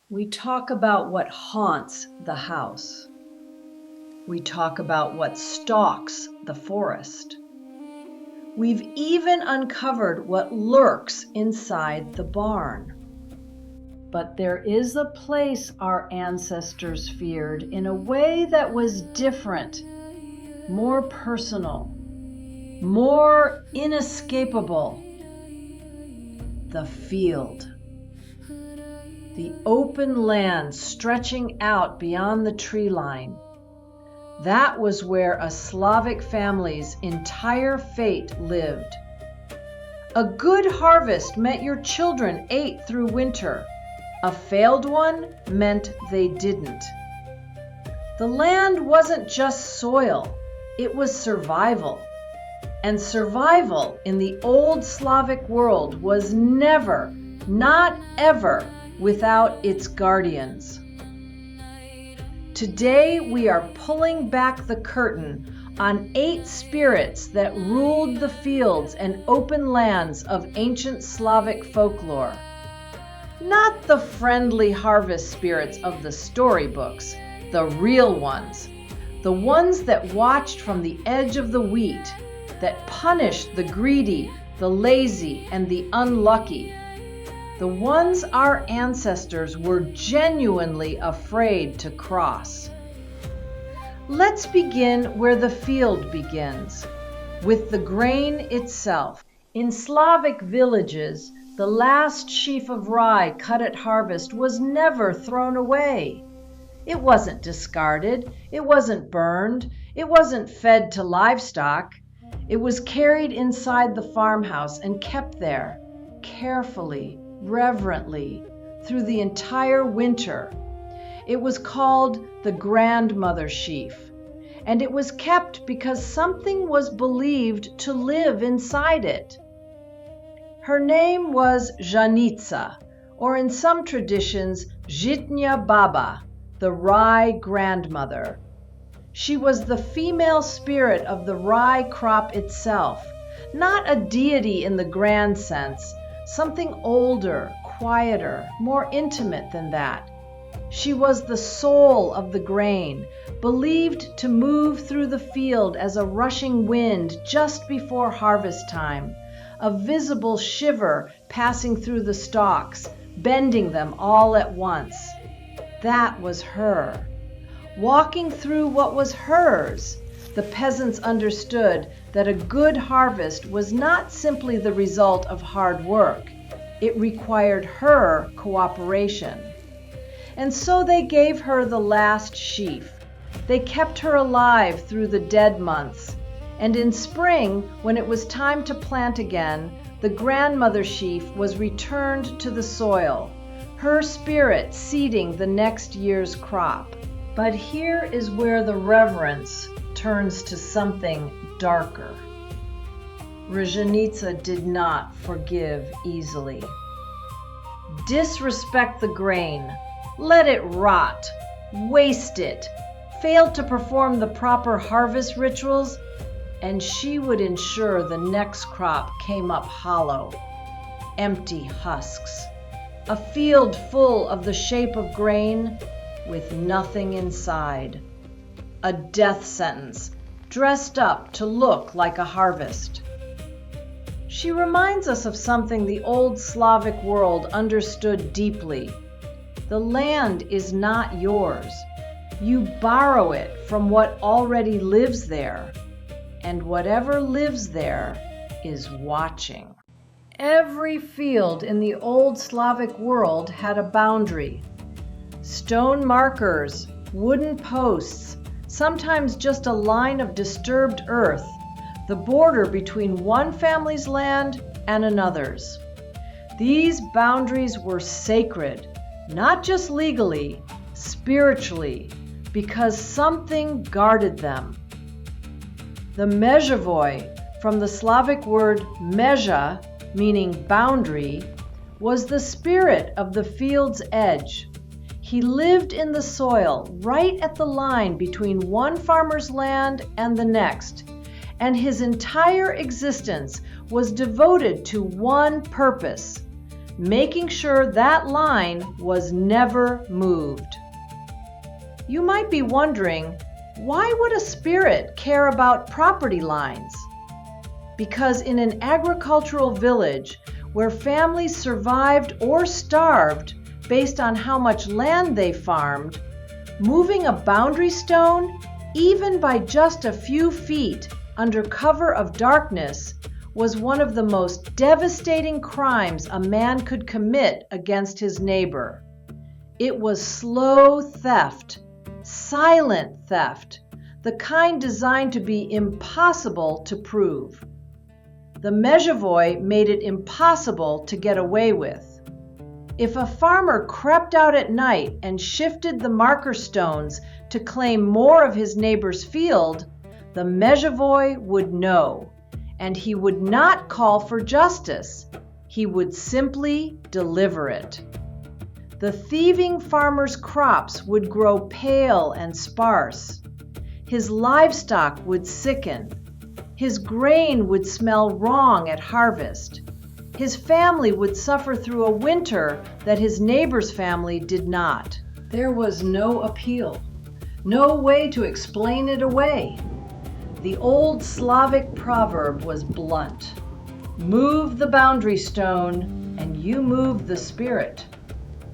We talk about what haunts the house. We talk about what stalks the forest. We've even uncovered what lurks inside the barn. But there is a place our ancestors feared in a way that was different, more personal, more inescapable. The field. The open land stretching out beyond the tree line. That was where a Slavic family's entire fate lived. A good harvest meant your children ate through winter. A failed one meant they didn't. The land wasn't just soil, it was survival. And survival in the old Slavic world was never, not ever, without its guardians. Today we are pulling back the curtain on 8 spirits that ruled the fields and open lands of ancient Slavic folklore. Not the friendly harvest spirits of the storybooks, the real ones, the ones that watched from the edge of the wheat, that punished the greedy, the lazy, and the unlucky. The ones our ancestors were genuinely afraid to cross. Let's begin where the field begins, with the grain itself. In Slavic villages, the last sheaf of rye cut at harvest was never thrown away. It wasn't discarded, it wasn't burned, it wasn't fed to livestock. It was carried inside the farmhouse and kept there, carefully, reverently, through the entire winter. It was called the grandmother sheaf, and it was kept because something was believed to live inside it. Her name was Rzhanitsa, or in some traditions, Zhitnya Baba, the rye grandmother. She was the female spirit of the rye crop itself, not a deity in the grand sense, something older, quieter, more intimate than that. She was the soul of the grain, believed to move through the field as a rushing wind just before harvest time, a visible shiver passing through the stalks, bending them all at once. That was her. Walking through what was hers, the peasants understood that a good harvest was not simply the result of hard work. It required her cooperation. And so they gave her the last sheaf. They kept her alive through the dead months. And in spring, when it was time to plant again, the grandmother sheaf was returned to the soil, her spirit seeding the next year's crop. But here is where the reverence turns to something darker. Rzhanitsa did not forgive easily. Disrespect the grain, let it rot, waste it, fail to perform the proper harvest rituals, and she would ensure the next crop came up hollow, empty husks, a field full of the shape of grain with nothing inside, a death sentence dressed up to look like a harvest. She reminds us of something the old Slavic world understood deeply. The land is not yours. You borrow it from what already lives there, and whatever lives there is watching. Every field in the old Slavic world had a boundary. Stone markers, wooden posts, sometimes just a line of disturbed earth, the border between one family's land and another's. These boundaries were sacred, not just legally, spiritually, because something guarded them. The Mezhevoy, from the Slavic word mezha, meaning boundary, was the spirit of the field's edge. He lived in the soil right at the line between one farmer's land and the next, and his entire existence was devoted to one purpose: making sure that line was never moved. You might be wondering, why would a spirit care about property lines? Because in an agricultural village where families survived or starved based on how much land they farmed, moving a boundary stone, even by just a few feet under cover of darkness, was one of the most devastating crimes a man could commit against his neighbor. It was slow theft, silent theft, the kind designed to be impossible to prove. The Mezhevoy made it impossible to get away with. If a farmer crept out at night and shifted the marker stones to claim more of his neighbor's field, the Mezhevoy would know, and he would not call for justice. He would simply deliver it. The thieving farmer's crops would grow pale and sparse. His livestock would sicken. His grain would smell wrong at harvest. His family would suffer through a winter that his neighbor's family did not. There was no appeal, no way to explain it away. The old Slavic proverb was blunt. Move the boundary stone, and you move the spirit.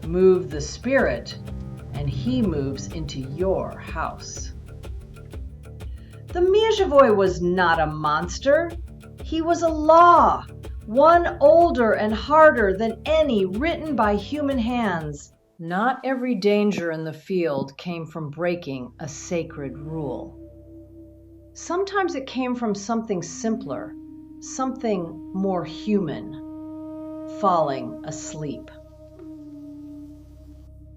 Move the spirit, and he moves into your house. The Mezhevoy was not a monster. He was a law, one older and harder than any written by human hands. Not every danger in the field came from breaking a sacred rule. Sometimes it came from something simpler, something more human, falling asleep.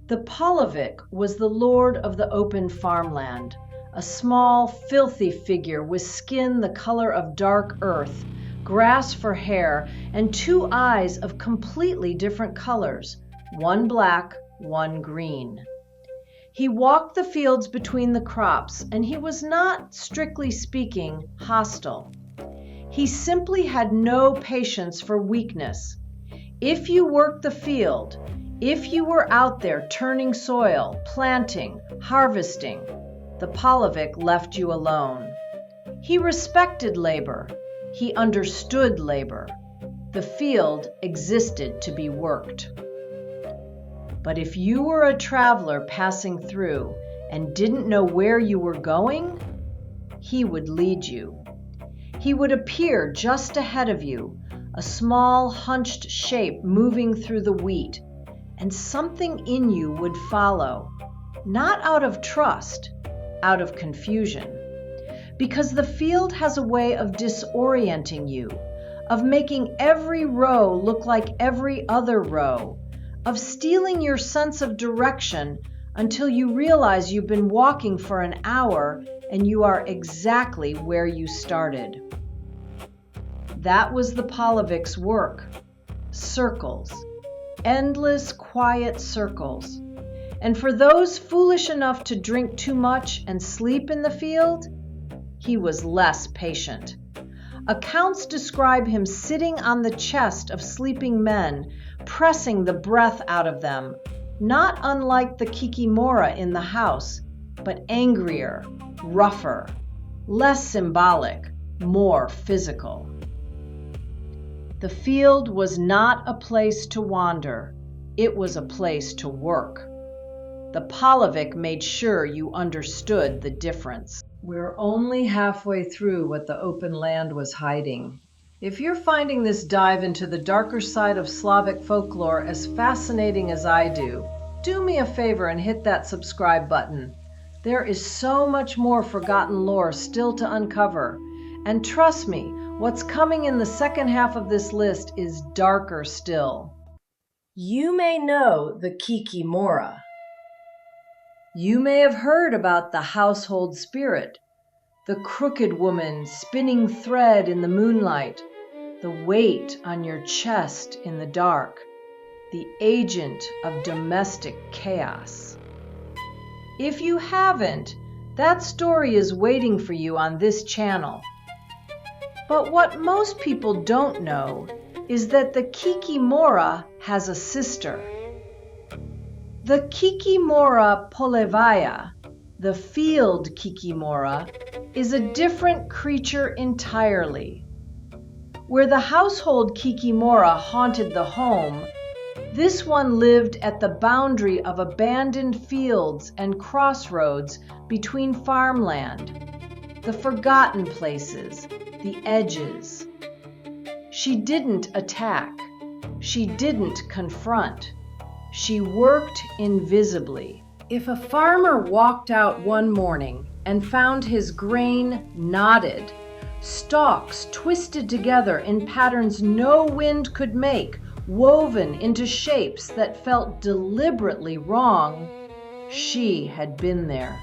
The Polevik was the lord of the open farmland, a small, filthy figure with skin the color of dark earth, grass for hair, and two eyes of completely different colors, one black, one green. He walked the fields between the crops, and he was not, strictly speaking, hostile. He simply had no patience for weakness. If you worked the field, if you were out there turning soil, planting, harvesting, the Polevik left you alone. He respected labor. He understood labor. The field existed to be worked. But if you were a traveler passing through and didn't know where you were going, he would lead you. He would appear just ahead of you, a small hunched shape moving through the wheat, and something in you would follow, not out of trust, out of confusion. Because the field has a way of disorienting you, of making every row look like every other row, of stealing your sense of direction until you realize you've been walking for an hour and you are exactly where you started. That was the Polevik's work. Circles. Endless, quiet circles. And for those foolish enough to drink too much and sleep in the field, he was less patient. Accounts describe him sitting on the chest of sleeping men, pressing the breath out of them, not unlike the Kikimora in the house, but angrier, rougher, less symbolic, more physical. The field was not a place to wander, it was a place to work. The Polevik made sure you understood the difference. We're only halfway through what the open land was hiding. If you're finding this dive into the darker side of Slavic folklore as fascinating as I do me a favor and hit that subscribe button. There is so much more forgotten lore still to uncover. And trust me, what's coming in the second half of this list is darker still. You may know the Kikimora. You may have heard about the household spirit, the crooked woman spinning thread in the moonlight, the weight on your chest in the dark, the agent of domestic chaos. If you haven't, that story is waiting for you on this channel. But what most people don't know is that the Kikimora has a sister. The Kikimora Polevaya, the field Kikimora, is a different creature entirely. Where the household Kikimora haunted the home, this one lived at the boundary of abandoned fields and crossroads between farmland, the forgotten places, the edges. She didn't attack. She didn't confront. She worked invisibly. If a farmer walked out one morning and found his grain knotted, stalks twisted together in patterns no wind could make, woven into shapes that felt deliberately wrong, she had been there.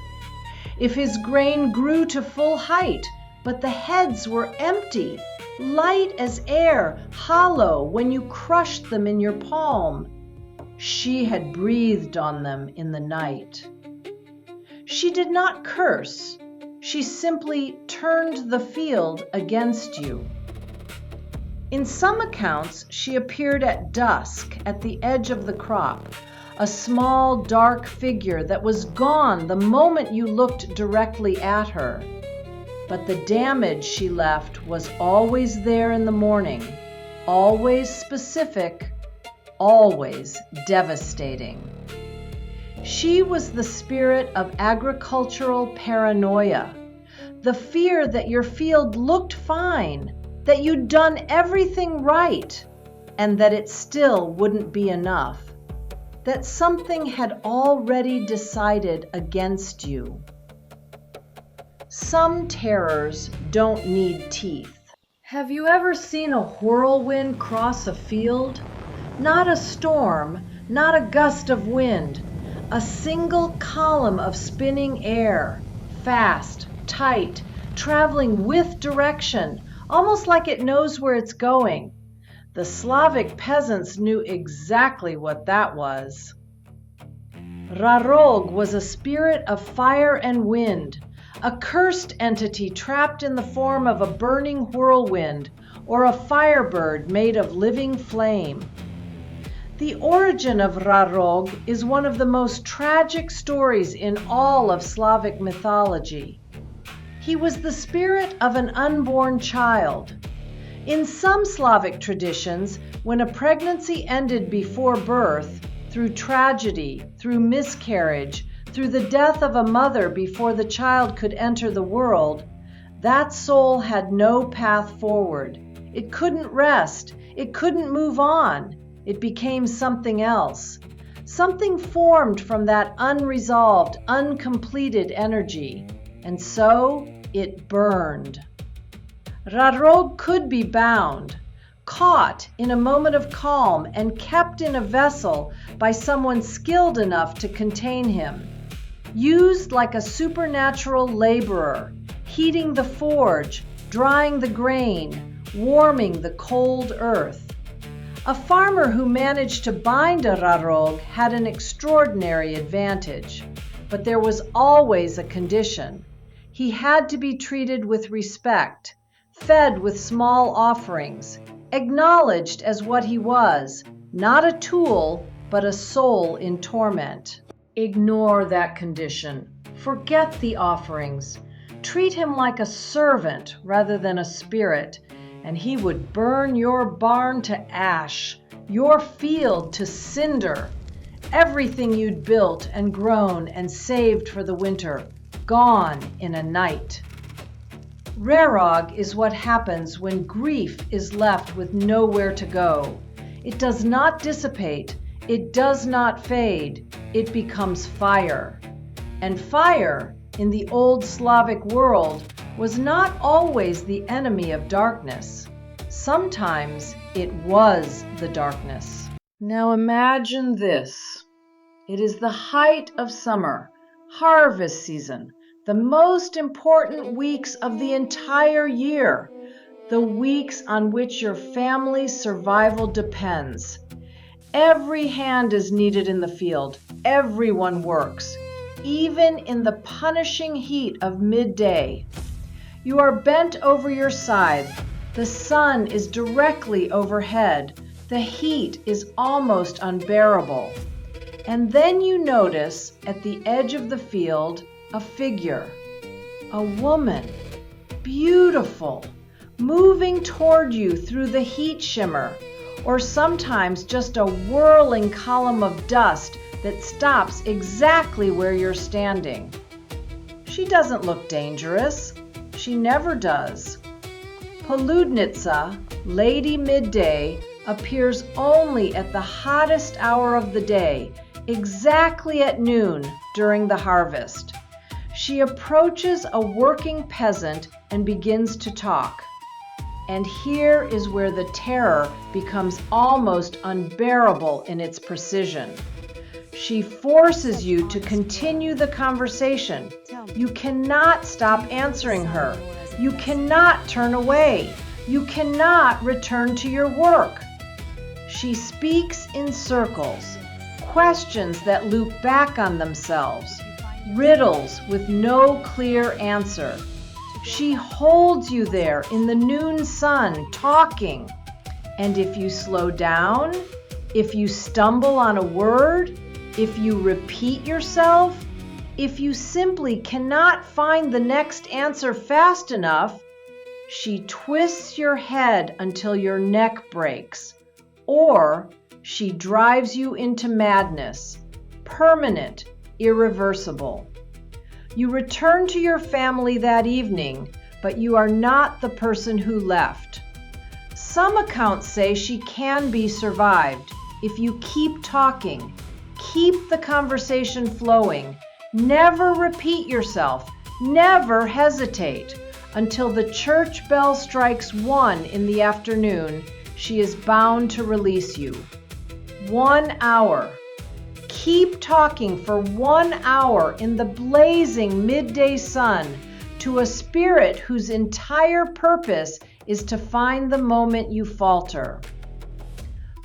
If his grain grew to full height, but the heads were empty, light as air, hollow when you crushed them in your palm, she had breathed on them in the night. She did not curse. She simply turned the field against you. In some accounts, she appeared at dusk at the edge of the crop, a small, dark figure that was gone the moment you looked directly at her. But the damage she left was always there in the morning, always specific, always devastating. She was the spirit of agricultural paranoia, the fear that your field looked fine, that you'd done everything right, and that it still wouldn't be enough, that something had already decided against you. Some terrors don't need teeth. Have you ever seen a whirlwind cross a field? Not a storm, not a gust of wind, a single column of spinning air, fast, tight, traveling with direction, almost like it knows where it's going. The Slavic peasants knew exactly what that was. Rarog was a spirit of fire and wind, a cursed entity trapped in the form of a burning whirlwind or a firebird made of living flame. The origin of Rarog is one of the most tragic stories in all of Slavic mythology. He was the spirit of an unborn child. In some Slavic traditions, when a pregnancy ended before birth, through tragedy, through miscarriage, through the death of a mother before the child could enter the world, that soul had no path forward. It couldn't rest. It couldn't move on. It became something else. Something formed from that unresolved, uncompleted energy. And so it burned. Rarog could be bound, caught in a moment of calm and kept in a vessel by someone skilled enough to contain him. Used like a supernatural laborer, heating the forge, drying the grain, warming the cold earth. A farmer who managed to bind a Rarog had an extraordinary advantage, but there was always a condition. He had to be treated with respect, fed with small offerings, acknowledged as what he was, not a tool, but a soul in torment. Ignore that condition. Forget the offerings. Treat him like a servant rather than a spirit, and he would burn your barn to ash, your field to cinder, everything you'd built and grown and saved for the winter, gone in a night. Rarog is what happens when grief is left with nowhere to go. It does not dissipate. It does not fade. It becomes fire. And fire, in the old Slavic world, was not always the enemy of darkness. Sometimes it was the darkness. Now imagine this. It is the height of summer, harvest season, the most important weeks of the entire year, the weeks on which your family's survival depends. Every hand is needed in the field. Everyone works, even in the punishing heat of midday. You are bent over your scythe, The sun is directly overhead. The heat is almost unbearable. And then you notice at the edge of the field a figure, a woman, beautiful, moving toward you through the heat shimmer, or sometimes just a whirling column of dust that stops exactly where you're standing. She doesn't look dangerous. She never does. Poludnitsa, Lady Midday, appears only at the hottest hour of the day, exactly at noon during the harvest. She approaches a working peasant and begins to talk. And here is where the terror becomes almost unbearable in its precision. She forces you to continue the conversation. You cannot stop answering her. You cannot turn away. You cannot return to your work. She speaks in circles, questions that loop back on themselves, riddles with no clear answer. She holds you there in the noon sun, talking. And if you slow down, if you stumble on a word, if you repeat yourself, if you simply cannot find the next answer fast enough, she twists your head until your neck breaks, or she drives you into madness, permanent, irreversible. You return to your family that evening, but you are not the person who left. Some accounts say she can be survived if you keep talking, keep the conversation flowing, never repeat yourself, never hesitate. Until the church bell strikes 1 in the afternoon, she is bound to release you. 1 hour. Keep talking for 1 hour in the blazing midday sun to a spirit whose entire purpose is to find the moment you falter.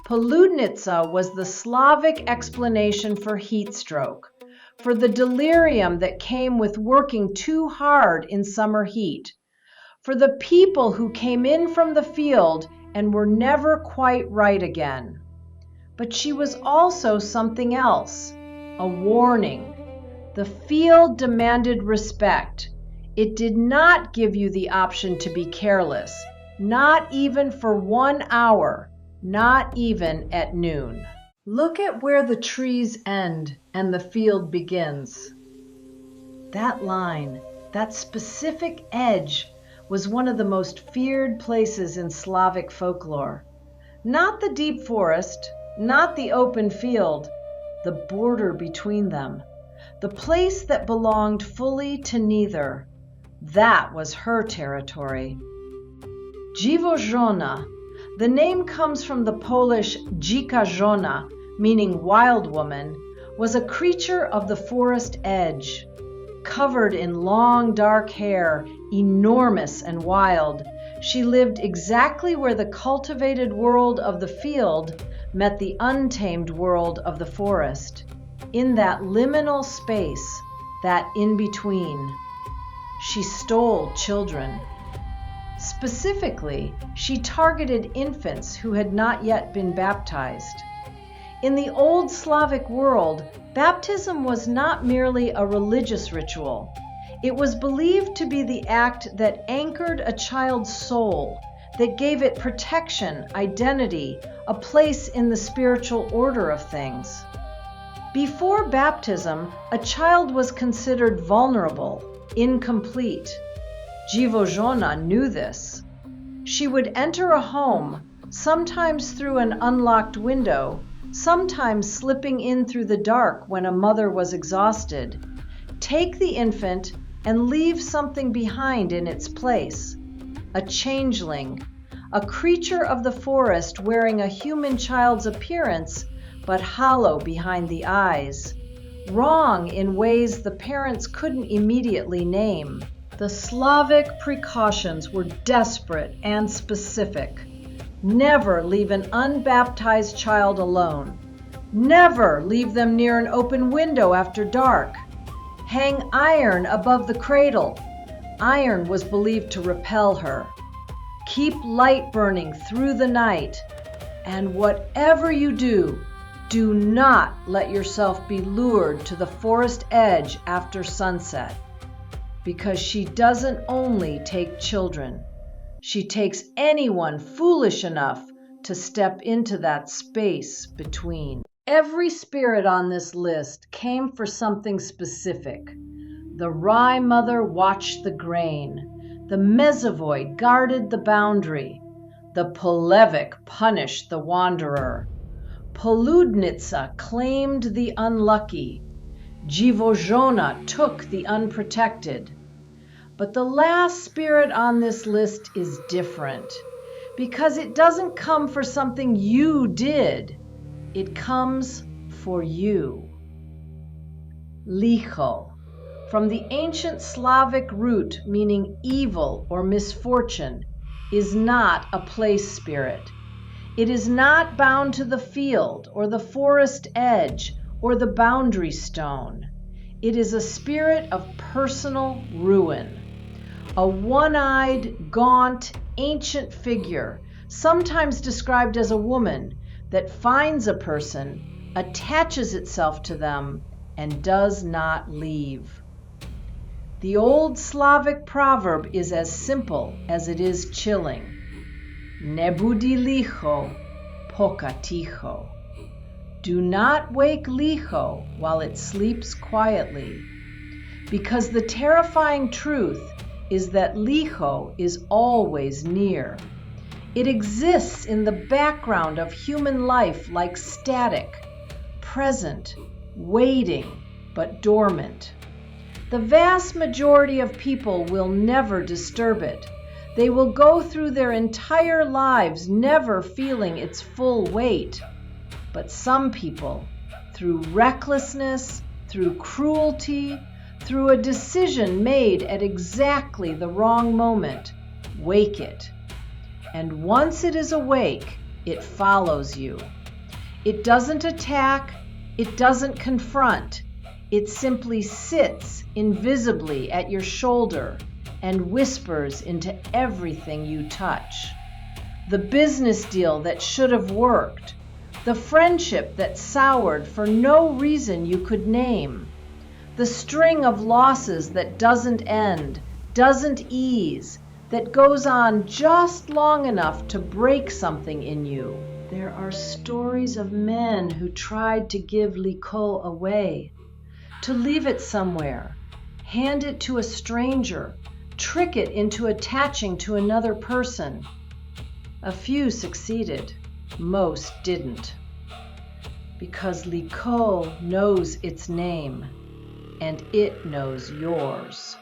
Poludnitsa was the Slavic explanation for heat stroke, for the delirium that came with working too hard in summer heat, for the people who came in from the field and were never quite right again. But she was also something else, a warning. The field demanded respect. It did not give you the option to be careless, not even for 1 hour, not even at noon. Look at where the trees end and the field begins. That line, that specific edge, was one of the most feared places in Slavic folklore. Not the deep forest, not the open field, the border between them, the place that belonged fully to neither. That was her territory. Dziwożona. The name comes from the Polish Dziwożona, meaning wild woman, was a creature of the forest edge. Covered in long dark hair, enormous and wild, she lived exactly where the cultivated world of the field met the untamed world of the forest, in that liminal space, that in-between. She stole children. Specifically, she targeted infants who had not yet been baptized. In the old Slavic world, baptism was not merely a religious ritual. It was believed to be the act that anchored a child's soul, that gave it protection, identity, a place in the spiritual order of things. Before baptism, a child was considered vulnerable, incomplete. Dziwożona knew this. She would enter a home, sometimes through an unlocked window, sometimes slipping in through the dark when a mother was exhausted, take the infant and leave something behind in its place. A changeling, a creature of the forest wearing a human child's appearance, but hollow behind the eyes, wrong in ways the parents couldn't immediately name. The Slavic precautions were desperate and specific. Never leave an unbaptized child alone. Never leave them near an open window after dark. Hang iron above the cradle. Iron was believed to repel her. Keep light burning through the night. And whatever you do, do not let yourself be lured to the forest edge after sunset, because she doesn't only take children. She takes anyone foolish enough to step into that space between. Every spirit on this list came for something specific. The Rye Mother watched the grain. The Mezhevoy guarded the boundary. The Polevik punished the wanderer. Poludnitsa claimed the unlucky. Dziwożona took the unprotected. But the last spirit on this list is different, because it doesn't come for something you did. It comes for you. Likho, from the ancient Slavic root meaning evil or misfortune, is not a place spirit. It is not bound to the field or the forest edge or the boundary stone. It is a spirit of personal ruin. A one-eyed, gaunt, ancient figure, sometimes described as a woman, that finds a person, attaches itself to them, and does not leave. The old Slavic proverb is as simple as it is chilling. Ne budi licho, poka ticho. Do not wake Likho while it sleeps quietly, because the terrifying truth is that Likho is always near. It exists in the background of human life like static, present, waiting, but dormant. The vast majority of people will never disturb it. They will go through their entire lives never feeling its full weight. But some people, through recklessness, through cruelty, through a decision made at exactly the wrong moment, wake it. And once it is awake, it follows you. It doesn't attack, it doesn't confront. It simply sits invisibly at your shoulder and whispers into everything you touch. The business deal that should have worked, the friendship that soured for no reason you could name, the string of losses that doesn't end, doesn't ease, that goes on just long enough to break something in you. There are stories of men who tried to give Likho away, to leave it somewhere, hand it to a stranger, trick it into attaching to another person. A few succeeded, most didn't. Because Likho knows its name, and it knows yours.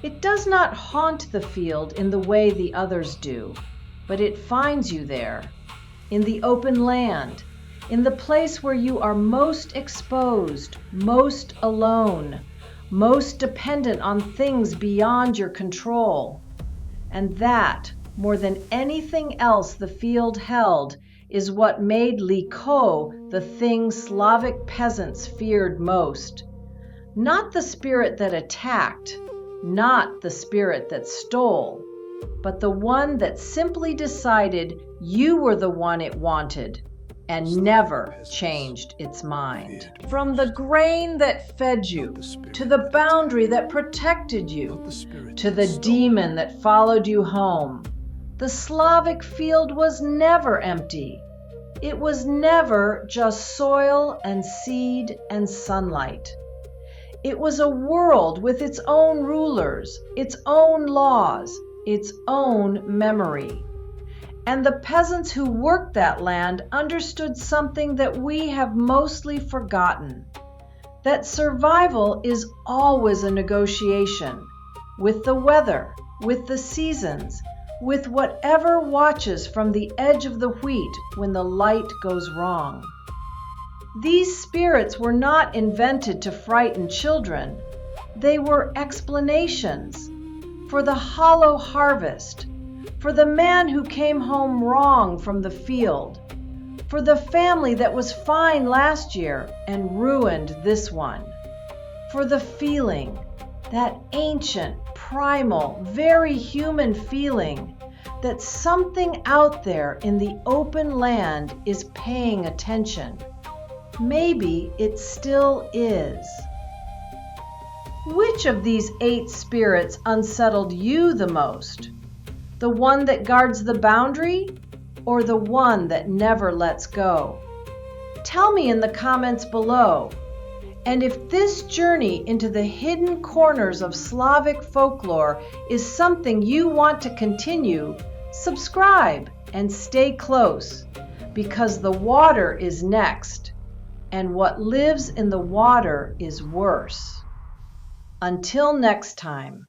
It does not haunt the field in the way the others do, but it finds you there, in the open land, in the place where you are most exposed, most alone, most dependent on things beyond your control. And that, more than anything else the field held, is what made Likho the thing Slavic peasants feared most. Not the spirit that attacked, not the spirit that stole, but the one that simply decided you were the one it wanted and never changed its mind. From the grain that fed you, to the boundary that protected you, to the demon that followed you home, the Slavic field was never empty. It was never just soil and seed and sunlight. It was a world with its own rulers, its own laws, its own memory. And the peasants who worked that land understood something that we have mostly forgotten, that survival is always a negotiation with the weather, with the seasons, with whatever watches from the edge of the wheat when the light goes wrong. These spirits were not invented to frighten children. They were explanations for the hollow harvest, for the man who came home wrong from the field, for the family that was fine last year and ruined this one, for the feeling, that ancient, primal, very human feeling that something out there in the open land is paying attention. Maybe it still is. Which of these 8 spirits unsettled you the most? The one that guards the boundary, or the one that never lets go? Tell me in the comments below. And if this journey into the hidden corners of Slavic folklore is something you want to continue, subscribe and stay close, because the water is next, and what lives in the water is worse. Until next time.